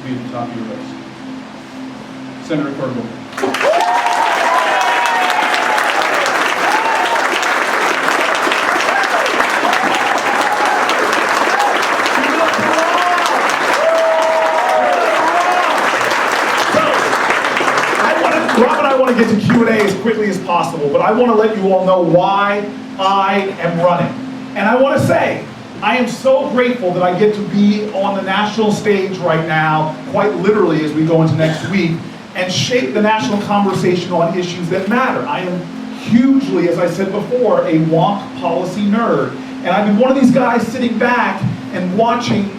be at the top of your list. Senator Cory. Rob and I want to get to Q&A as quickly as possible, but I want to let you all know why I am running. And I want to say, I am so grateful that I get to be on the national stage right now, quite literally as we go into next week, and shape the national conversation on issues that matter. I am hugely, as I said before, a wonk policy nerd. And I've been one of these guys sitting back and watching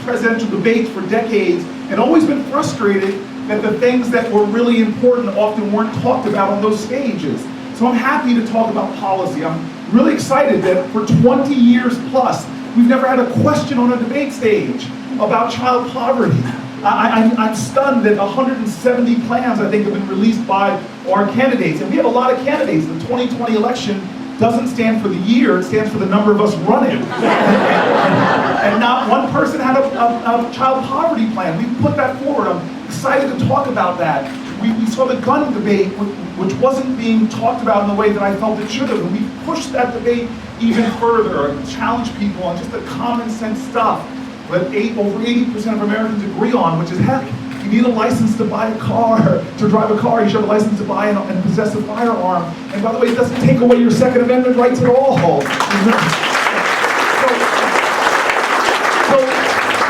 presidential debates for decades and always been frustrated that the things that were really important often weren't talked about on those stages. So I'm happy to talk about policy. I'm really excited that for 20 years plus, we've never had a question on a debate stage about child poverty. I'm stunned that 170 plans, I think, have been released by our candidates. And we have a lot of candidates. The 2020 election doesn't stand for the year, it stands for the number of us running. And not one person had a child poverty plan. We put that forward. I'm excited to talk about that. We saw the gun debate, which wasn't being talked about in the way that I felt it should have. And we pushed that debate even further and challenged people on just the common sense stuff that over 80% of Americans agree on, which is, heck, you need a license to buy a car, to drive a car. You should have a license to buy and possess a firearm. And by the way, it doesn't take away your Second Amendment rights at all. So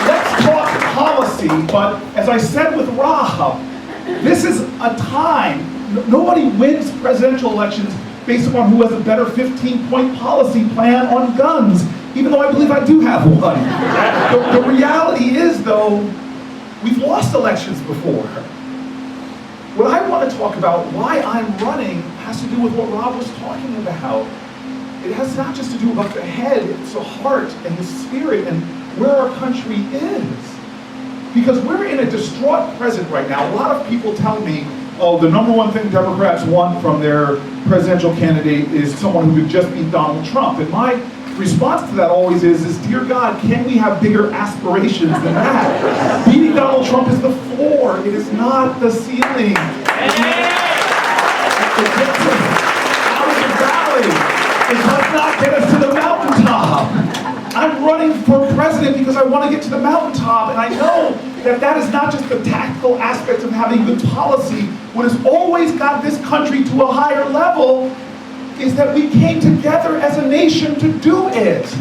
let's talk policy, but as I said with Rob, this is a time, nobody wins presidential elections based upon who has a better 15-point policy plan on guns, even though I believe I do have one. The reality is, though, we've lost elections before. What I want to talk about, why I'm running, has to do with what Rob was talking about. It has not just to do about the head, it's the heart and the spirit and where our country is. Because we're in a distraught present right now. A lot of people tell me, oh, the number one thing Democrats want from their presidential candidate is someone who could just beat Donald Trump. And my response to that always is dear God, can we have bigger aspirations than that? Beating Donald Trump is the floor, it is not the ceiling. It gets us out of the valley. It does not get us to the mountaintop. I'm running for president because I want to get to the mountaintop, and I know that that is not just the tactical aspects of having good policy. What has always got this country to a higher level is that we came together as a nation to do it.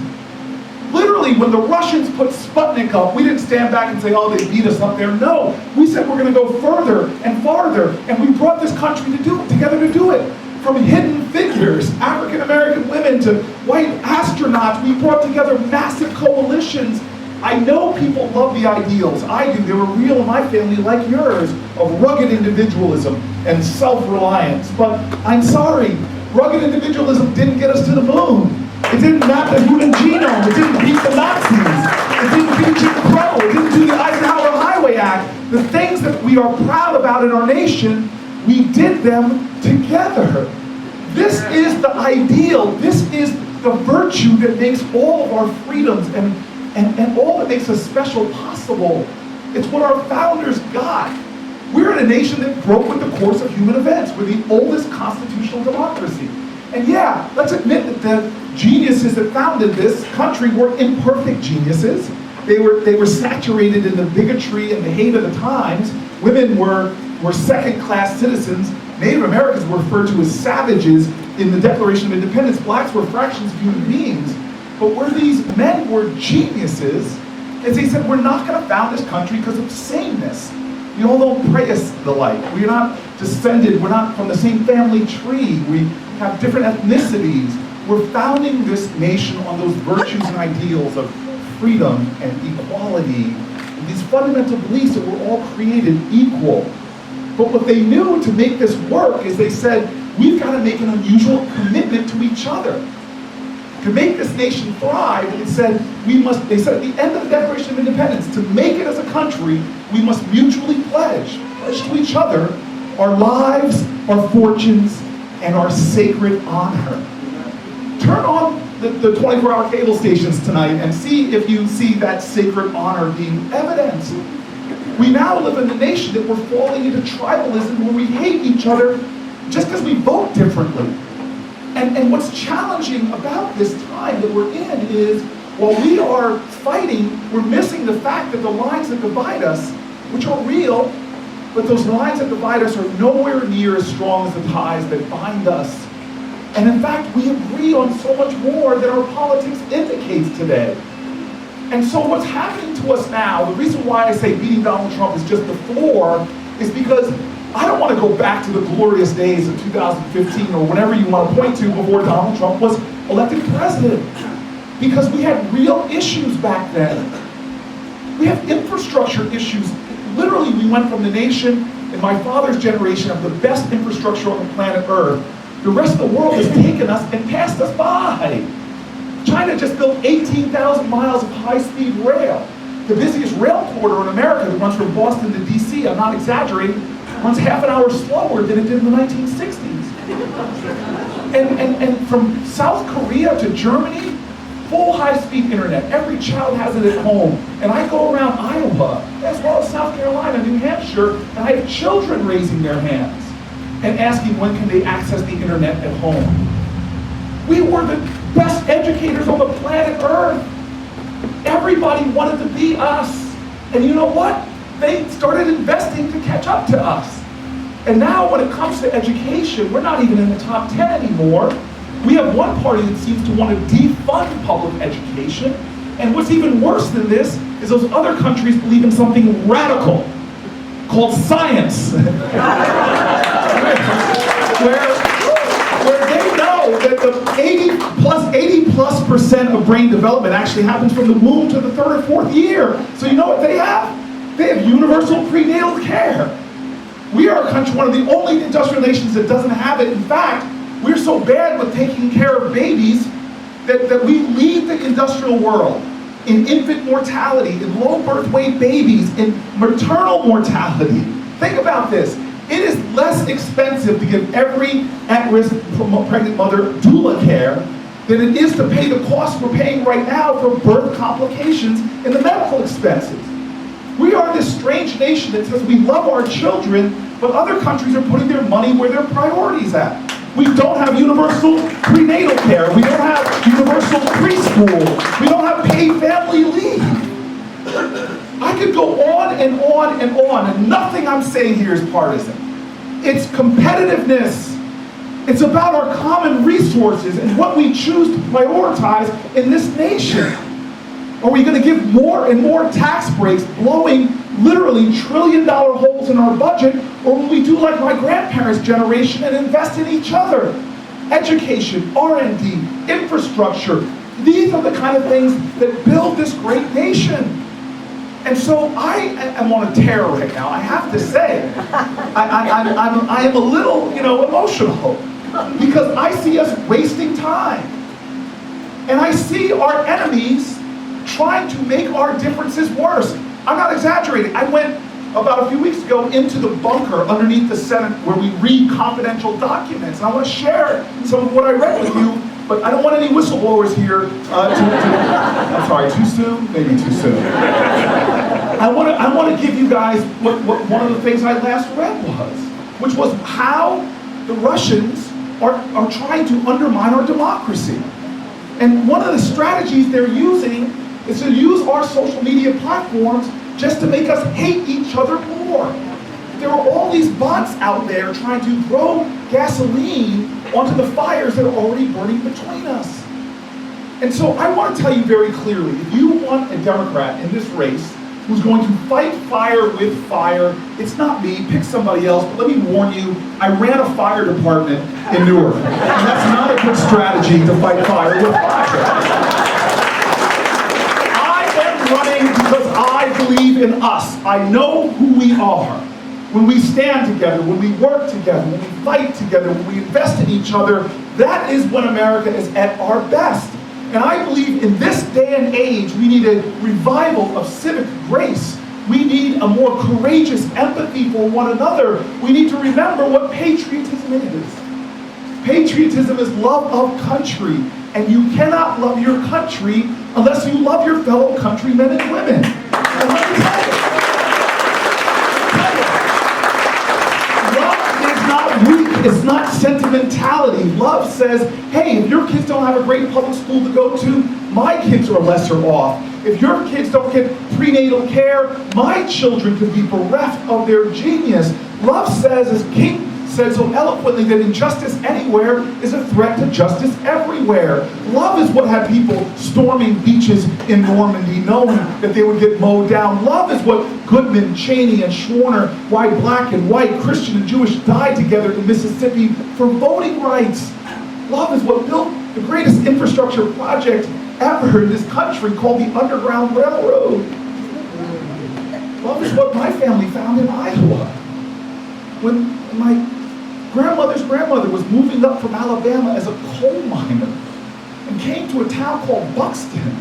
Literally, when the Russians put Sputnik up, we didn't stand back and say, oh, they beat us up there. No, we said we're going to go further and farther, and we brought this country together to do it. From hidden figures, African-American women to white astronauts, we brought together massive coalitions. I know people love the ideals. I do. They were real in my family, like yours, of rugged individualism and self-reliance. But I'm sorry, rugged individualism didn't get us to the moon. It didn't map the human genome. It didn't beat the Nazis. It didn't beat Jim Crow. It didn't do the Eisenhower Highway Act. The things that we are proud about in our nation, we did them together. This is the ideal. This is the virtue that makes all of our freedoms and all that makes us special possible. It's what our founders got. We're in a nation that broke with the course of human events. We're the oldest constitutional democracy. And yeah, let's admit that the geniuses that founded this country were imperfect geniuses. They were saturated in the bigotry and the hate of the times. Women were second-class citizens. Native Americans were referred to as savages in the Declaration of Independence. Blacks were fractions of human beings. But where these men were geniuses, is they said, we're not going to found this country because of sameness. You all don't pray us the like. We're not descended, we're not from the same family tree. We have different ethnicities. We're founding this nation on those virtues and ideals of freedom and equality, and these fundamental beliefs that we're all created equal. But what they knew to make this work is they said, we've got to make an unusual commitment to each other. To make this nation thrive, they said at the end of the Declaration of Independence, to make it as a country, we must mutually pledge to each other our lives, our fortunes, and our sacred honor. Turn on the 24-hour cable stations tonight and see if you see that sacred honor being evidenced. We now live in a nation that we're falling into tribalism where we hate each other just because we vote differently. And what's challenging about this time that we're in is, while we are fighting, we're missing the fact that the lines that divide us, which are real, but those lines that divide us are nowhere near as strong as the ties that bind us. And in fact, we agree on so much more than our politics indicates today. And so what's happening to us now, the reason why I say beating Donald Trump is just the floor, is because I don't want to go back to the glorious days of 2015 or whatever you want to point to before Donald Trump was elected president. Because we had real issues back then. We have infrastructure issues. Literally, we went from the nation in my father's generation of the best infrastructure on the planet Earth. The rest of the world has taken us and passed us by. China just built 18,000 miles of high-speed rail. The busiest rail corridor in America that runs from Boston to DC, I'm not exaggerating, runs half an hour slower than it did in the 1960s. And from South Korea to Germany, full high-speed internet. Every child has it at home. And I go around Iowa, as well as South Carolina, New Hampshire, and I have children raising their hands and asking when can they access the internet at home. We were the best educators on the planet Earth. Everybody wanted to be us. And you know what? They started investing to catch up to us. And now when it comes to education, we're not even in the top 10 anymore. We have one party that seems to want to defund public education. And what's even worse than this is those other countries believe in something radical called science. where they know that the 80 plus percent of brain development actually happens from the womb to the 3rd or 4th year. So you know what they have? They have universal prenatal care. We are a country, one of the only industrial nations that doesn't have it. In fact, we're so bad with taking care of babies that we lead the industrial world in infant mortality, in low birth weight babies, in maternal mortality. Think about this. It is less expensive to give every at-risk pregnant mother doula care than it is to pay the costs we're paying right now for birth complications and the medical expenses. We are this strange nation that says we love our children, but other countries are putting their money where their priorities at. We don't have universal prenatal care. We don't have universal preschool. We don't have paid family leave. I could go on and on and on, and nothing I'm saying here is partisan. It's competitiveness. It's about our common resources and what we choose to prioritize in this nation. Are we going to give more and more tax breaks, blowing literally $1 trillion holes in our budget, or will we do like my grandparents' generation and invest in each other? Education, R&D, infrastructure, these are the kind of things that build this great nation. And so I am on a tear right now, I have to say. I am a little, emotional, because I see us wasting time. And I see our enemies trying to make our differences worse. I'm not exaggerating. I went about a few weeks ago into the bunker underneath the Senate where we read confidential documents. And I want to share some of what I read with you, but I don't want any whistleblowers here I'm sorry, too soon? Maybe too soon. I want to give you guys what one of the things I last read was, which was how the Russians are trying to undermine our democracy. And one of the strategies they're using is to use our social media platforms just to make us hate each other more. There are all these bots out there trying to throw gasoline onto the fires that are already burning between us. And so I want to tell you very clearly, if you want a Democrat in this race who's going to fight fire with fire, it's not me, pick somebody else, but let me warn you, I ran a fire department in Newark. And that's not a good strategy to fight fire with fire. Running because I believe in us. I know who we are. When we stand together, when we work together, when we fight together, when we invest in each other, that is when America is at our best. And I believe in this day and age, we need a revival of civic grace. We need a more courageous empathy for one another. We need to remember what patriotism is. Patriotism is love of country. And you cannot love your country unless you love your fellow countrymen and women. And let me tell you, It's not sentimentality. Love says, hey, if your kids don't have a great public school to go to, my kids are lesser off. If your kids don't get prenatal care, my children could be bereft of their genius. Love says, as King said so eloquently, that injustice anywhere is a threat to justice everywhere. Love is what had people storming beaches in Normandy, knowing that they would get mowed down. Love is what Goodman, Cheney, and Schwerner, why black and white, Christian and Jewish, died together in Mississippi for voting rights. Love is what built the greatest infrastructure project ever in this country, called the Underground Railroad. Love is what my family found in Iowa. When my grandmother's grandmother was moving up from Alabama as a coal miner and came to a town called Buxton.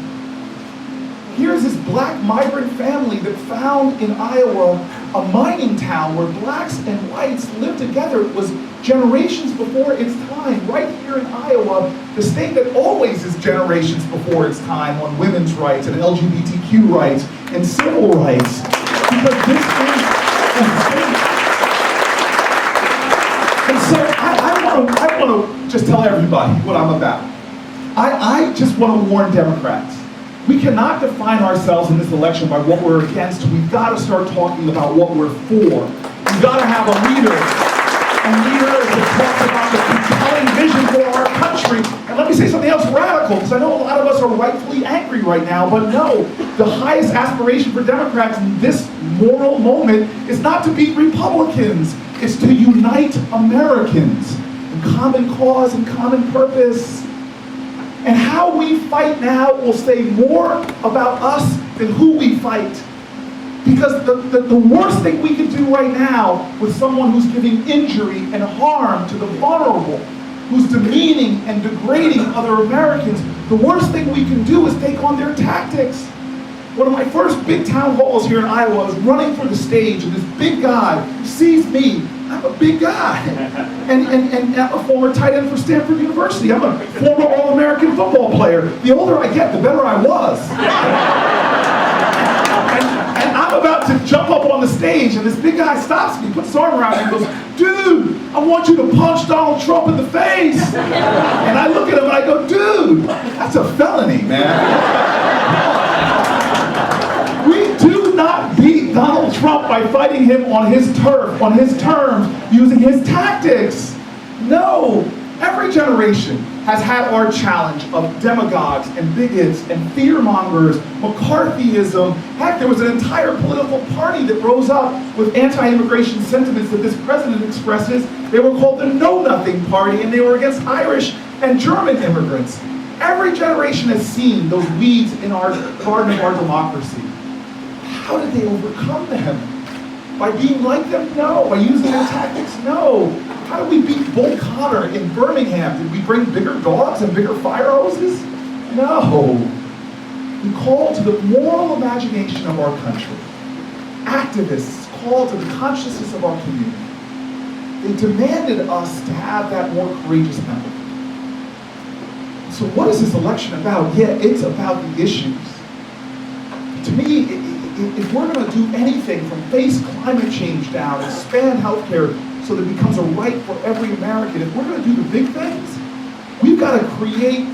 Here's this black migrant family that found in Iowa a mining town where blacks and whites lived together. It was generations before its time, right here in Iowa, the state that always is generations before its time on women's rights and LGBTQ rights and civil rights. Because this is a state. And so I want to just tell everybody what I'm about. I just want to warn Democrats. We cannot define ourselves in this election by what we're against. We've got to start talking about what we're for. We've got to have a leader that talks about the compelling vision for our country. And let me say something else radical, because I know a lot of us are rightfully angry right now, but no, the highest aspiration for Democrats in this moral moment is not to beat Republicans. It's to unite Americans in common cause and common purpose. And how we fight now will say more about us than who we fight. Because the worst thing we can do right now with someone who's giving injury and harm to the vulnerable, who's demeaning and degrading other Americans, the worst thing we can do is take on their tactics. One of my first big town halls here in Iowa, I was running for the stage, and this big guy sees me. I'm a big guy. And I'm a former tight end for Stanford University. I'm a former All-American football player. The older I get, the better I was. And I'm about to jump up on the stage, and this big guy stops me, puts his arm around me, and goes, dude, I want you to punch Donald Trump in the face. And I look at him and I go, dude, that's a felony, man. We do not beat Donald Trump by fighting him on his turf, on his terms, using his tactics. No. Every generation has had our challenge of demagogues and bigots and fearmongers, McCarthyism. Heck, there was an entire political party that rose up with anti-immigration sentiments that this president expresses. They were called the Know Nothing Party, and they were against Irish and German immigrants. Every generation has seen those weeds in our garden of our democracy. How did they overcome them? By being like them? No. By using their tactics? No. How did we beat Bull Connor in Birmingham? Did we bring bigger dogs and bigger fire hoses? No. We call to the moral imagination of our country. Activists call to the consciousness of our community. They demanded us to have that more courageous empathy. So what is this election about? Yeah, it's about the issues. To me, if we're going to do anything from face climate change down, expand healthcare so that it becomes a right for every American, if we're going to do the big things, we've got to create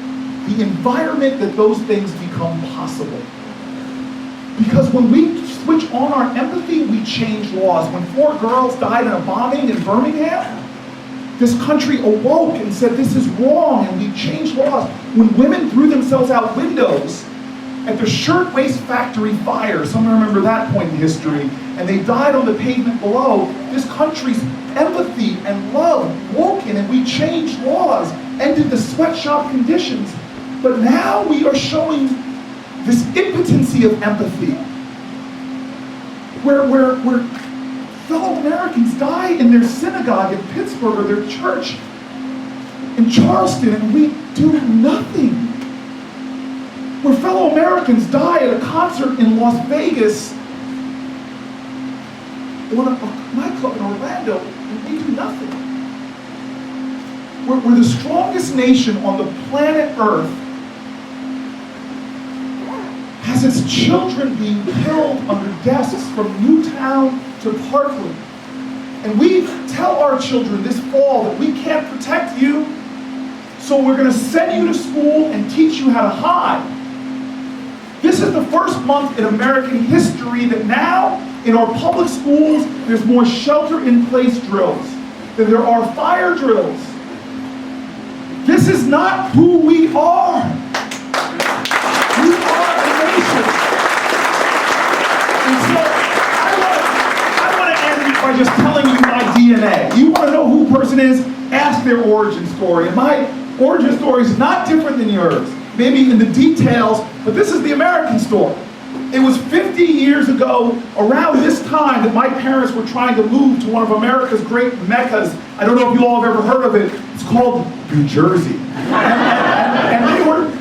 the environment that those things become possible. Because when we switch on our empathy, we change laws. When 4 girls died in a bombing in Birmingham, this country awoke and said this is wrong, and we changed laws. When women threw themselves out windows at the shirtwaist factory fire, some remember that point in history, and they died on the pavement below, this country's empathy and love woke in, and we changed laws, ended the sweatshop conditions. But now we are showing this impotency of empathy, where fellow Americans die in their synagogue in Pittsburgh or their church in Charleston, and we do nothing. Where fellow Americans die at a concert in Las Vegas, or a nightclub in Orlando, and we do nothing. We're the strongest nation on the planet Earth has its children being killed under desks from Newtown to Parkland. And we tell our children this fall that we can't protect you, so we're going to send you to school and teach you how to hide. This is the first month in American history that now, in our public schools, there's more shelter-in-place drills than there are fire drills. This is not who we are. We are a nation. And so I want to end by just telling you my DNA. You want to know who a person is? Ask their origin story. And my origin story is not different than yours. Maybe in the details, but this is the American story. It was 50 years ago, around this time, that my parents were trying to move to one of America's great meccas. I don't know if you all have ever heard of it. It's called New Jersey. And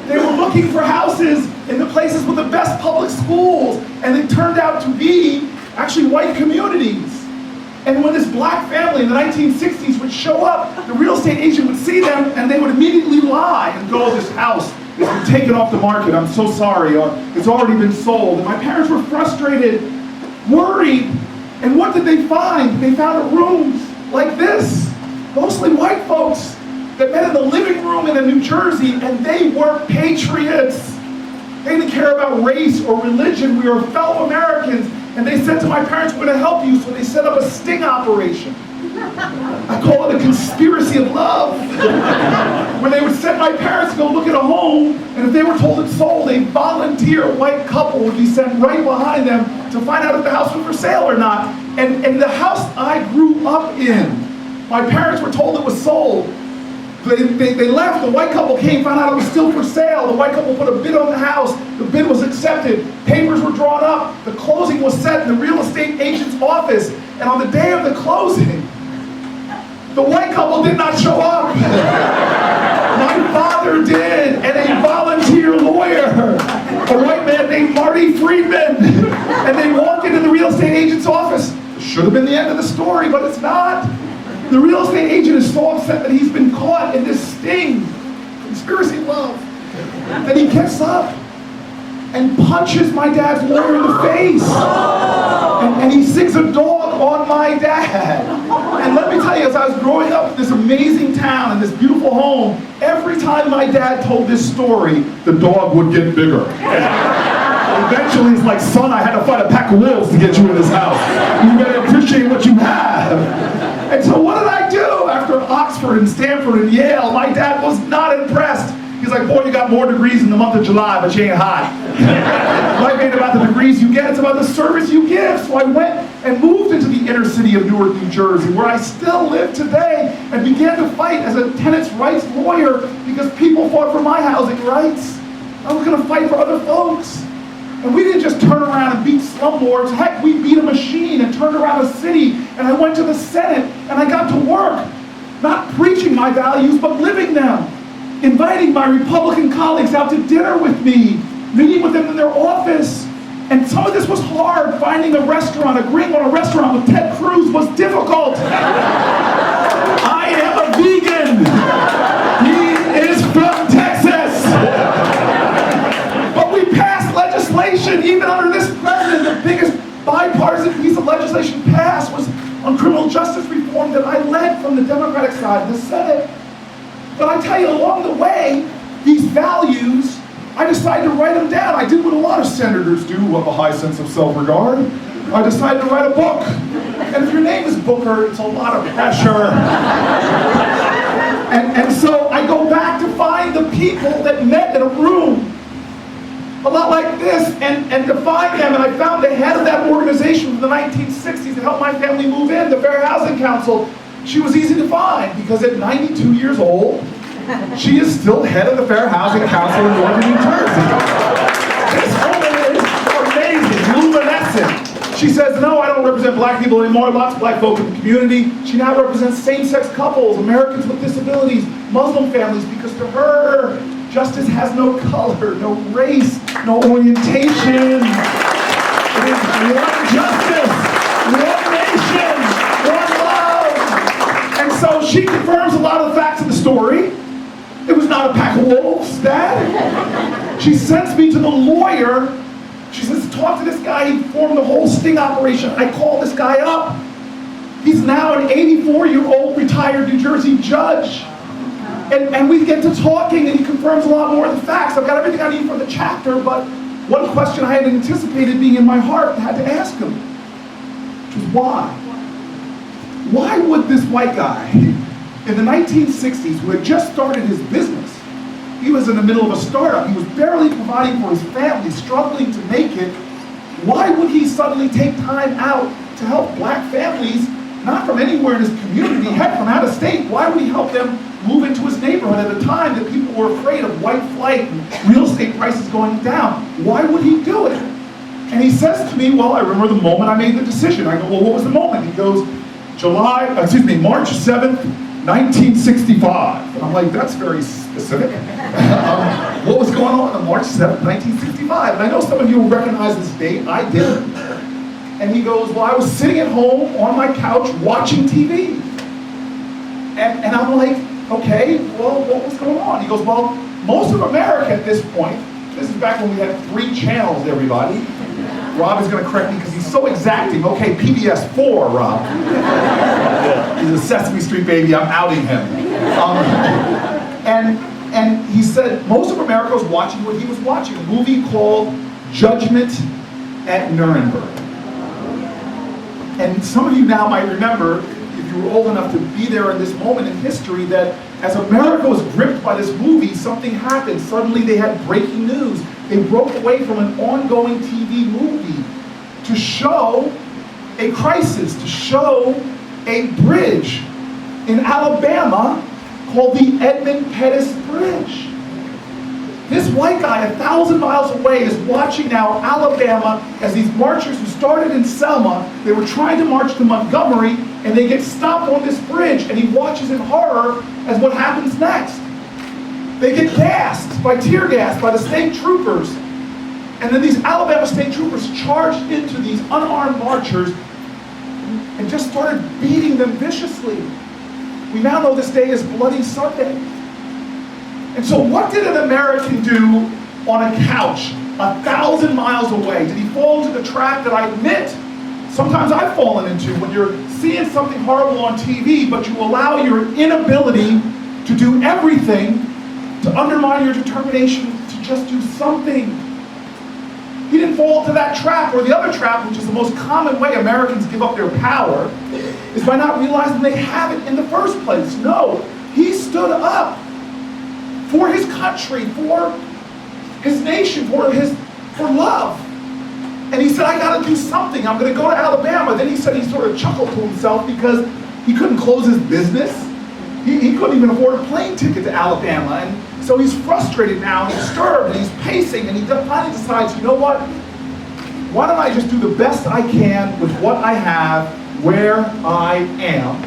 they were looking for houses in the places with the best public schools, and they turned out to be actually white communities. And when this black family in the 1960s would show up, the real estate agent would see them, and they would immediately lie and go, "This house has been taken off the market, I'm so sorry, or it's already been sold." And my parents were frustrated, worried, and what did they find? They found rooms like this, mostly white folks, that met in the living room in New Jersey, and they were patriots. They didn't care about race or religion. We were fellow Americans. And they said to my parents, "We're going to help you." So they set up a sting operation. I call it a conspiracy of love. When they would send my parents to go look at a home, and if they were told it's sold, a volunteer white couple would be sent right behind them to find out if the house was for sale or not. And the house I grew up in, my parents were told it was sold. They left, the white couple came, found out it was still for sale. The white couple put a bid on the house, the bid was accepted, papers were drawn up, the closing was set in the real estate agent's office, and on the day of the closing, the white couple did not show up. My father did, and a volunteer lawyer, a white man named Marty Friedman, and they walked into the real estate agent's office. It should have been the end of the story, but it's not. The real estate agent is so upset that he's been caught in this sting, conspiracy love, that he gets up and punches my dad's lawyer in the face. And he sings a dog on my dad. And let me tell you, as I was growing up in this amazing town and this beautiful home, every time my dad told this story, the dog would get bigger. Eventually, it's like, "Son, I had to fight a pack of wolves to get you in this house. You better appreciate what you have." And so what did I do? After Oxford and Stanford and Yale, my dad was not impressed. He's like, "Boy, you got more degrees in the month of July, but you ain't hot." Life ain't about the degrees you get, it's about the service you give. So I went and moved into the inner city of Newark, New Jersey, where I still live today, and began to fight as a tenants' rights lawyer because people fought for my housing rights. I was going to fight for other folks. And we didn't just turn around and beat slumlords. Heck, we beat a machine and turned around a city. And I went to the Senate and I got to work, not preaching my values, but living them. Inviting my Republican colleagues out to dinner with me, meeting with them in their office. And some of this was hard. Finding a restaurant, agreeing on a restaurant with Ted Cruz was difficult. I am a vegan. He is from Texas. But we passed legislation, even under this president. The biggest bipartisan piece of legislation passed was on criminal justice reform that I led from the Democratic side of the Senate. But I tell you, along the way, these values, I decided to write them down. I did what a lot of senators do who have a high sense of self-regard. I decided to write a book. And if your name is Booker, it's a lot of pressure. And so I go back to find the people that met in a room a lot like this, and to find them. And I found the head of that organization from the 1960s that helped my family move in, the Fair Housing Council. She was easy to find because at 92 years old, she is still head of the Fair Housing Council in Northern New Jersey. This woman is amazing, luminescent. She says, "No, I don't represent black people anymore. Lots of black folk in the community." She now represents same-sex couples, Americans with disabilities, Muslim families, because to her, justice has no color, no race, no orientation. It is one justice, one nation, one love. And so she confirms a lot of the facts of the story. It was not a pack of wolves, Dad. She sends me to the lawyer. She says, "Talk to this guy. He formed the whole sting operation." I call this guy up. He's now an 84-year-old retired New Jersey judge. And we get to talking, and he confirms a lot more of the facts. I've got everything I need for the chapter, but one question I hadn't anticipated being in my heart and had to ask him, which was why? Why would this white guy in the 1960s, who had just started his business, he was in the middle of a startup, he was barely providing for his family, struggling to make it, why would he suddenly take time out to help black families, not from anywhere in his community, heck, from out of state? Why would he help them move into his neighborhood at a time that people were afraid of white flight and real estate prices going down? Why would he do it? And he says to me, well, I remember the moment I made the decision. I go, well, what was the moment? He goes, March 7th, 1965. And I'm like, that's very specific. What was going on March 7th, 1965? And I know some of you will recognize this date. I didn't. And he goes, well, I was sitting at home on my couch watching TV. And I'm like, okay, well, what was going on? He goes, well, most of America at this point, this is back when we had 3 channels, everybody. Rob is going to correct me because he's so exacting. Okay, PBS 4, Rob. He's a Sesame Street baby. I'm outing him. And he said most of America was watching what he was watching, a movie called Judgment at Nuremberg. And some of you now might remember, if you were old enough to be there in this moment in history, that as America was gripped by this movie, something happened. Suddenly they had breaking news. They broke away from an ongoing TV movie to show a crisis, to show a bridge in Alabama called the Edmund Pettus Bridge. This white guy 1,000 miles away is watching now Alabama as these marchers who started in Selma, they were trying to march to Montgomery, and they get stopped on this bridge, and he watches in horror as what happens next. They get gassed by tear gas by the state troopers, and then these Alabama state troopers charged into these unarmed marchers and just started beating them viciously. We now know this day is Bloody Sunday. And so what did an American do on a couch 1,000 miles away? Did he fall into the trap that I admit sometimes I've fallen into, when you're seeing something horrible on TV, but you allow your inability to do everything to undermine your determination to just do something? He didn't fall into that trap, or the other trap, which is the most common way Americans give up their power, is by not realizing they have it in the first place. No, he stood up for his country, for his nation, for love. And he said, I gotta do something. I'm gonna go to Alabama. Then he said he sort of chuckled to himself because he couldn't close his business. He couldn't even afford a plane ticket to Alabama. And so he's frustrated now, and he's disturbed, and he's pacing, and he finally decides, you know what? Why don't I just do the best I can with what I have, where I am?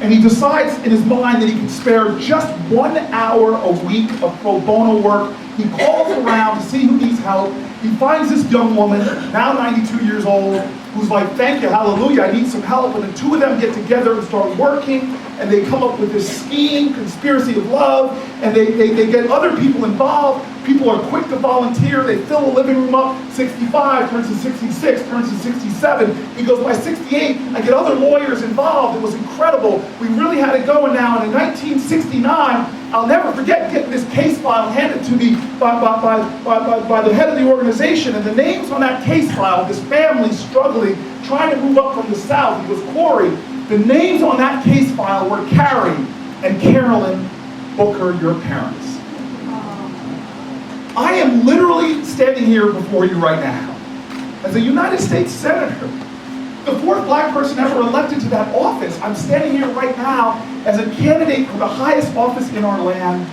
And he decides in his mind that he can spare just 1 hour a week of pro bono work. He calls around to see who needs help. He finds this young woman, now 92 years old, who's like, thank you, hallelujah, I need some help. And the two of them get together and start working, and they come up with this scheme, conspiracy of love, and they get other people involved. People are quick to volunteer. They fill the living room up. 65 turns to 66, turns to 67. He goes, by 68, I get other lawyers involved. It was incredible. We really had it going now. And in 1969, I'll never forget getting this case file handed to me by the head of the organization. And the names on that case file, this family struggling, trying to move up from the South, he was Cory. The names on that case file were Carrie and Carolyn Booker, your parents. I am literally standing here before you right now as a United States Senator, the 4th black person ever elected to that office. I'm standing here right now as a candidate for the highest office in our land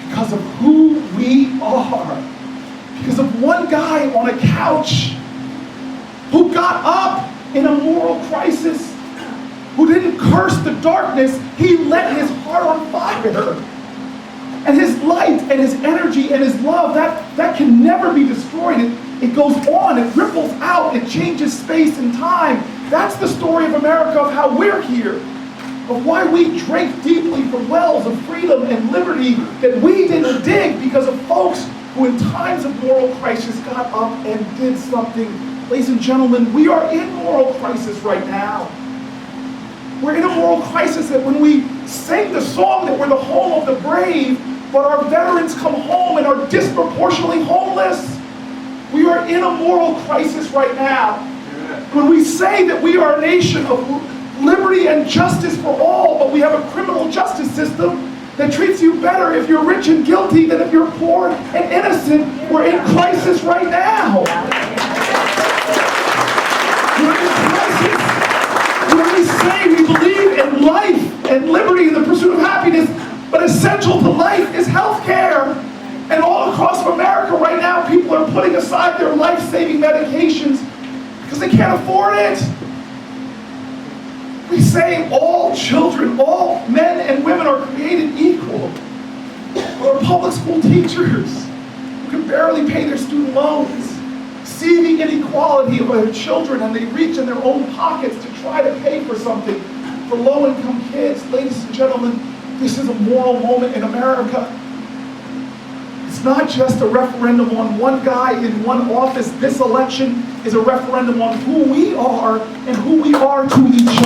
because of who we are. Because of one guy on a couch who got up in a moral crisis, who didn't curse the darkness, he lit his heart on fire. And his light and his energy and his love, that can never be destroyed. It goes on, it ripples out, it changes space and time. That's the story of America, of how we're here, of why we drink deeply from wells of freedom and liberty that we didn't dig, because of folks who in times of moral crisis got up and did something. Ladies and gentlemen, we are in moral crisis right now. We're in a moral crisis that when we sing the song that we're the home of the brave, but our veterans come home and are disproportionately homeless, we are in a moral crisis right now. When we say that we are a nation of liberty and justice for all, but we have a criminal justice system that treats you better if you're rich and guilty than if you're poor and innocent, we're in crisis right now. We're in crisis when we say we believe in life and liberty and the pursuit of happiness, but essential to life is health care. And all across America right now, people are putting aside their life-saving medications because they can't afford it. We say all children, all men and women are created equal. But our public school teachers who can barely pay their student loans see the inequality of our children, and they reach in their own pockets to try to pay for something for low-income kids. Ladies and gentlemen, this is a moral moment in America. It's not just a referendum on one guy in one office. This election is a referendum on who we are and who we are to each